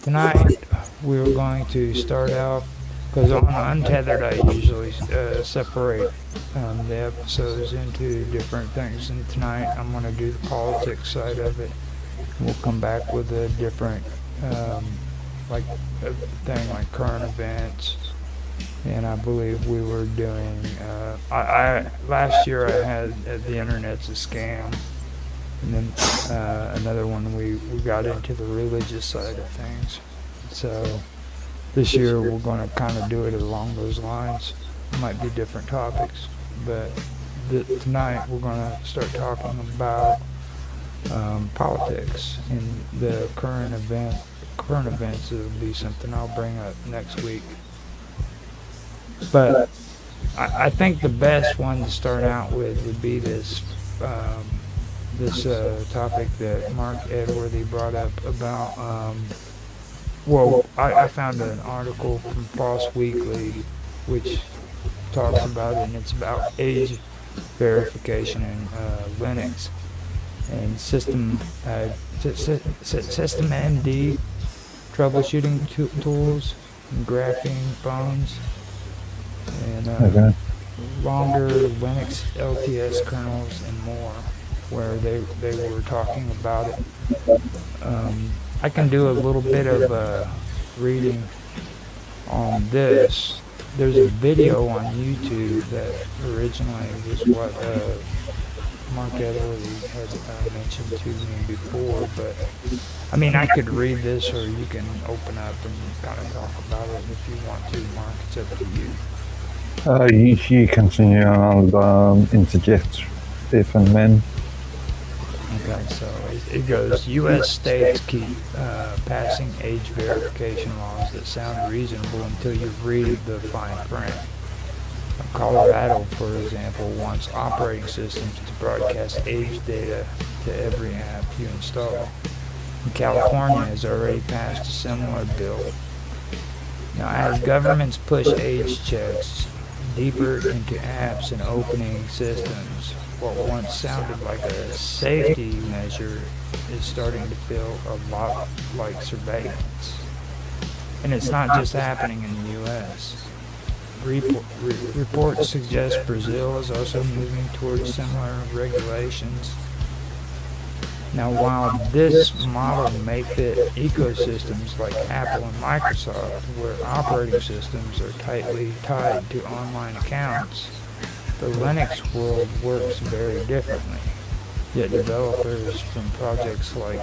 tonight we're going to start out, because on Untethered I usually separate the episodes into different things, and tonight I'm going to do the politics side of it. We'll come back with a different, like a thing like current events, and I believe we were doing, I last year I had the internet's a scam, and then another one we got into the religious side of things. So this year we're going to kind of do it along those lines. It might be different topics, but tonight we're going to start talking about politics and the current events. It'll be something I'll bring up next week. But I think the best one to start out with would be this topic that Mark Edworthy brought up about. I found an article from False Weekly which talks about it, and it's about age verification in Linux and systemd troubleshooting tools, and graphing phones, and longer Linux LTS kernels and more, where they were talking about it. I can do a little bit of reading on this. There's a video on YouTube that originally was what Mark Edworthy had mentioned to me before, but I mean, I could read this, or you can open up and kind of talk about it if you want to, Mark. It's up to you. You continue, I'll interject if and when. Okay, so it goes, U.S. states keep passing age verification laws that sound reasonable until you read the fine print. Colorado, for example, wants operating systems to broadcast age data to every app you install. And California has already passed a similar bill. Now, as governments push age checks deeper into apps and opening systems, what once sounded like a safety measure is starting to feel a lot like surveillance. And it's not just happening in the U.S. Reports suggest Brazil is also moving towards similar regulations. Now, while this model may fit ecosystems like Apple and Microsoft, where operating systems are tightly tied to online accounts, the Linux world works very differently. Yet developers from projects like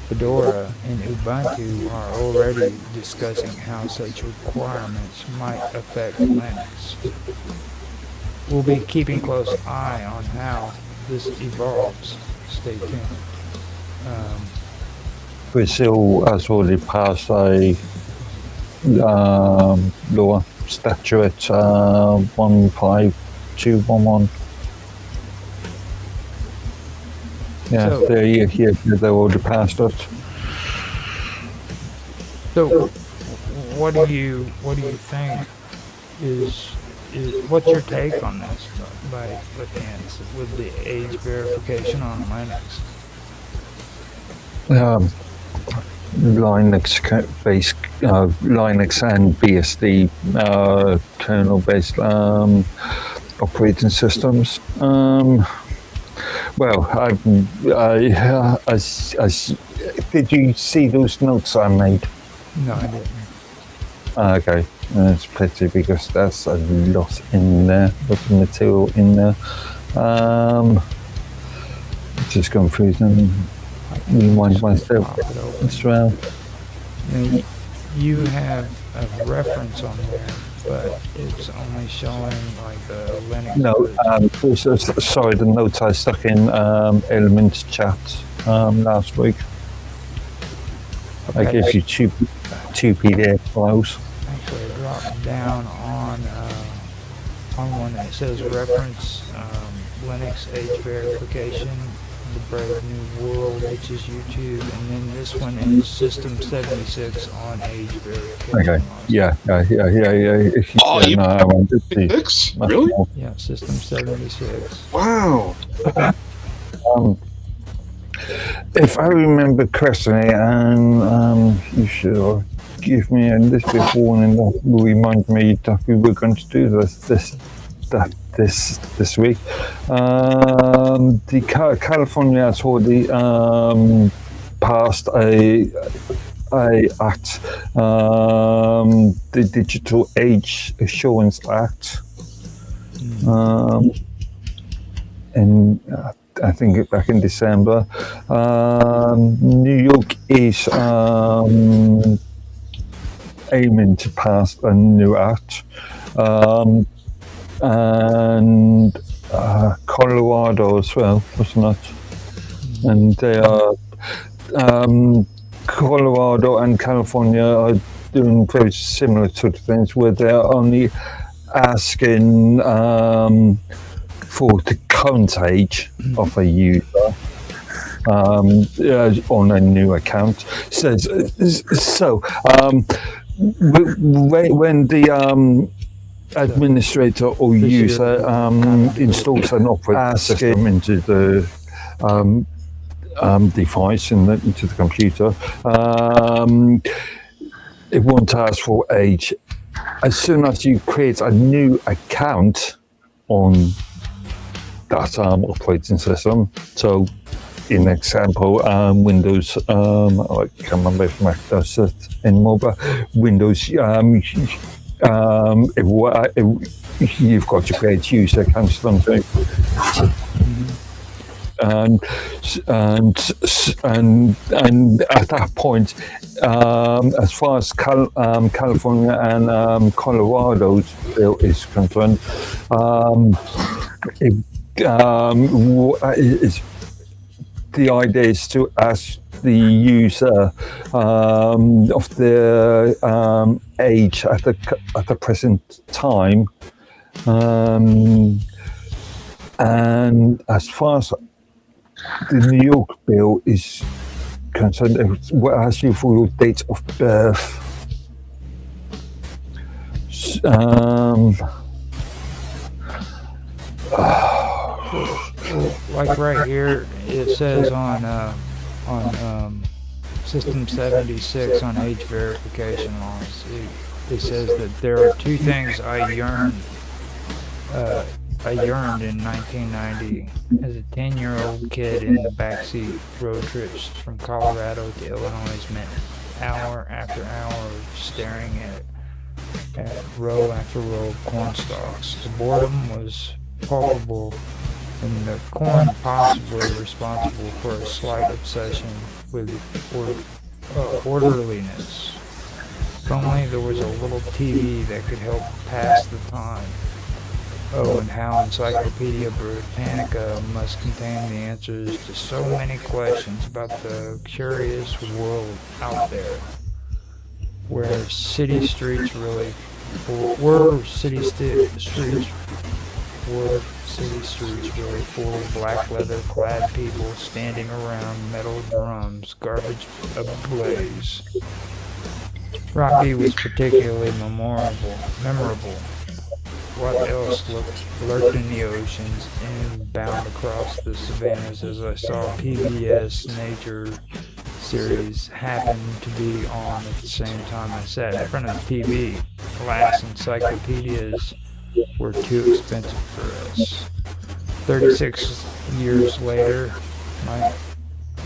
Fedora and Ubuntu are already discussing how such requirements might affect Linux. We'll be keeping close eye on how this evolves. Stay tuned. Brazil has already passed a law, statute 15211. Yeah, So- they already passed it. So, what do you think is what's your take on this by with the age verification on Linux? Linux-based, Linux and BSD kernel-based operating systems. Did you see those notes I made? No, I didn't. Okay, that's pity, because that's a lot in there, a lot of material in there. Just going through them. Remind myself as well. Now, you have a reference on there, but it's only showing like the Linux. No, sorry, the notes I stuck in Elements chat last week. I gave you two PDF files. Actually, I dropped down on one that says reference Linux age verification, the Brave New World, which is YouTube, and then this one is System 76 on age verification. Okay. Yeah. Oh, yeah, no, I wanted to see. 6? Really? Yeah, System 76. Wow. If I remember correctly, and you should give me a little bit warning that will remind me that we were going to do this week. The California has already passed a act, the Digital Age Assurance Act, and I think back in December. New York is aiming to pass a new act, and Colorado as well, wasn't it? And they are Colorado and California are doing very similar sort of things, where they're only asking for the current age of a user on a new account. So when the administrator or user installs an operating system into the device into the computer, it won't ask for age. As soon as you create a new account on that operating system, so in example, Windows, I can't remember if Mac does it anymore, but Windows, you've got to create user accounts for them too. And at that point, as far as California and Colorado's bill is concerned, the idea is to ask the user of their age at the present time, and as far as the New York bill is concerned, it will ask you for your date of birth. Like right here, it says on System 76 on age verification laws, it says that there are two things I yearned in 1990 as a 10-year-old kid in the backseat. Road trips from Colorado to Illinois meant hour after hour of staring at row after row of corn stalks. The boredom was palpable, and the corn possibly responsible for a slight obsession with orderliness. If only there was a little TV that could help pass the time. Oh, and how Encyclopedia Britannica must contain the answers to so many questions about the curious world out there. Were city streets really full of black leather-clad people standing around metal drums, garbage ablaze? Rocky was particularly memorable. What else lurked in the oceans and bound across the savannas as I saw PBS Nature series happen to be on at the same time I sat in front of the TV. Alas, encyclopedias were too expensive for us. 36 years later,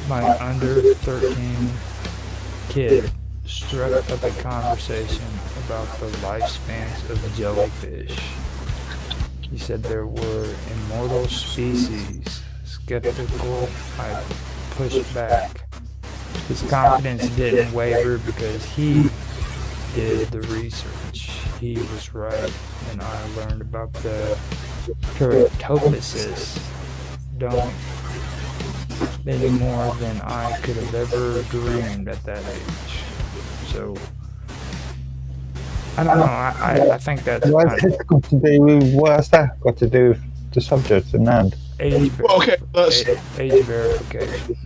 my under 13 kid struck up a conversation about the lifespans of jellyfish. He said there were immortal species. Skeptical, I pushed back. His confidence didn't waver because he did the research. He was right, and I learned about the teratopices. Don't any more than I could have ever dreamed at that age. So I don't know. I think that's What's that got to do with the subject in hand? age verification.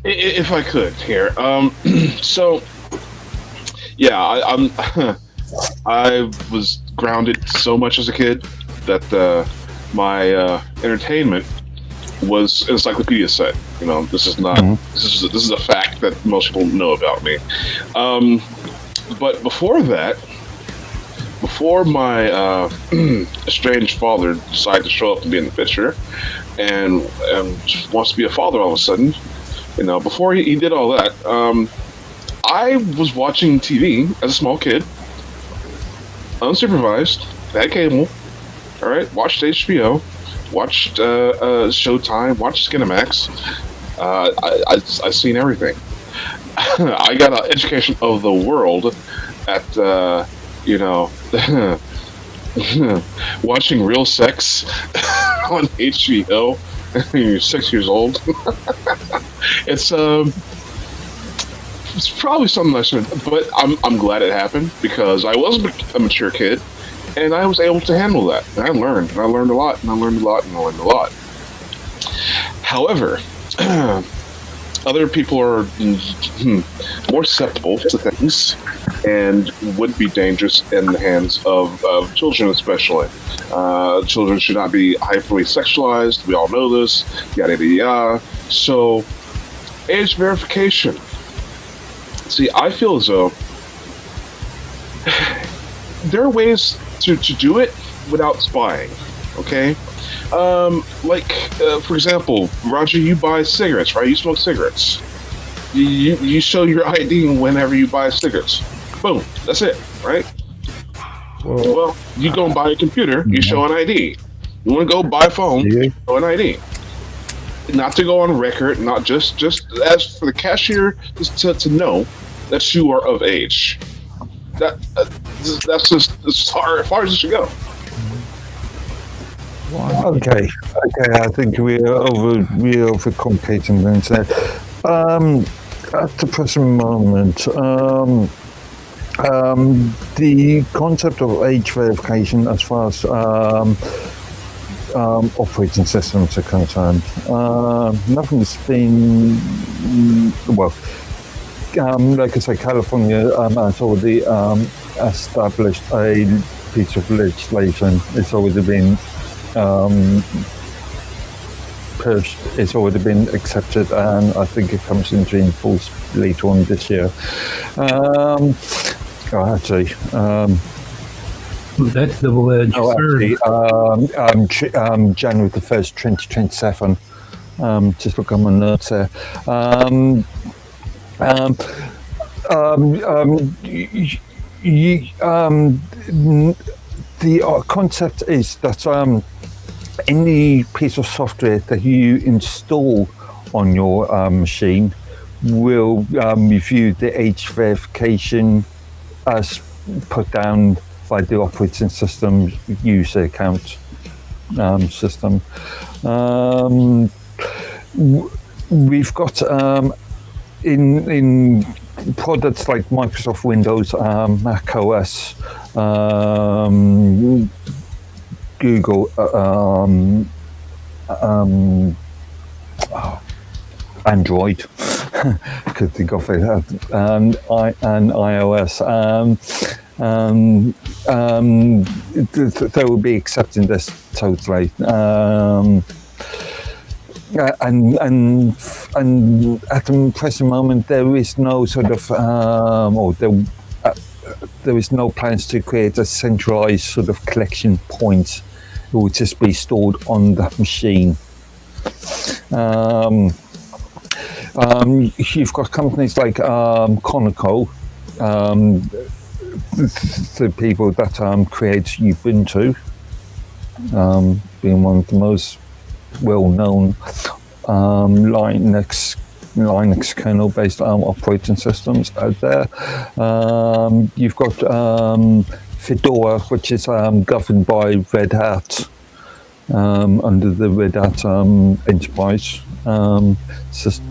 If I could here, so yeah, I was grounded so much as a kid that my entertainment was an encyclopedia set. This is not. This is a fact that most people know about me. But before that, before my estranged father decided to show up and be in the picture, and just wants to be a father all of a sudden, before he did all that, I was watching TV as a small kid, unsupervised, had cable, all right, watched HBO, watched Showtime, watched Skinamax. I've seen everything. I got an education of the world at watching Real Sex on HBO when you're 6 years old. It's probably something I should, but I'm glad it happened because I was a mature kid, and I was able to handle that. And I learned a lot. However, other people are more susceptible to things and would be dangerous in the hands of children, especially. Children should not be hyperly sexualized. We all know this. Yada yada yada. So, age verification. See, I feel as though there are ways to do it without spying. Okay. For example, Roger, you buy cigarettes, right? You smoke cigarettes. You show your ID whenever you buy cigarettes. Boom, that's it, right? Well, you go and buy a computer, you show an ID. You want to go buy a phone, you show an ID. Not to go on record, not just as for the cashier to know that you are of age. That's just as far as it should go. Okay. I think we're overcomplicating things there. At the present moment, the concept of age verification, as far as operating systems are concerned, nothing's been like I say, California has already established a piece of legislation. It's already been pushed. It's already been accepted, and I think it comes into force later on this year. That's the word. January the 1st, 2027. Just look on my notes there. The concept is that any piece of software that you install on your machine will review the age verification as put down by the operating system user account system. We've got in products like Microsoft Windows, Mac OS, Google, Android, could think of it, and iOS. They will be accepting this totally. And at the present moment, there is no sort of, there is no plans to create a centralized sort of collection point. It will just be stored on that machine. You've got companies like Conoco, the people that create Ubuntu, being one of the most well-known Linux kernel-based operating systems out there. You've got Fedora, which is governed by Red Hat, under the Red Hat Enterprise system.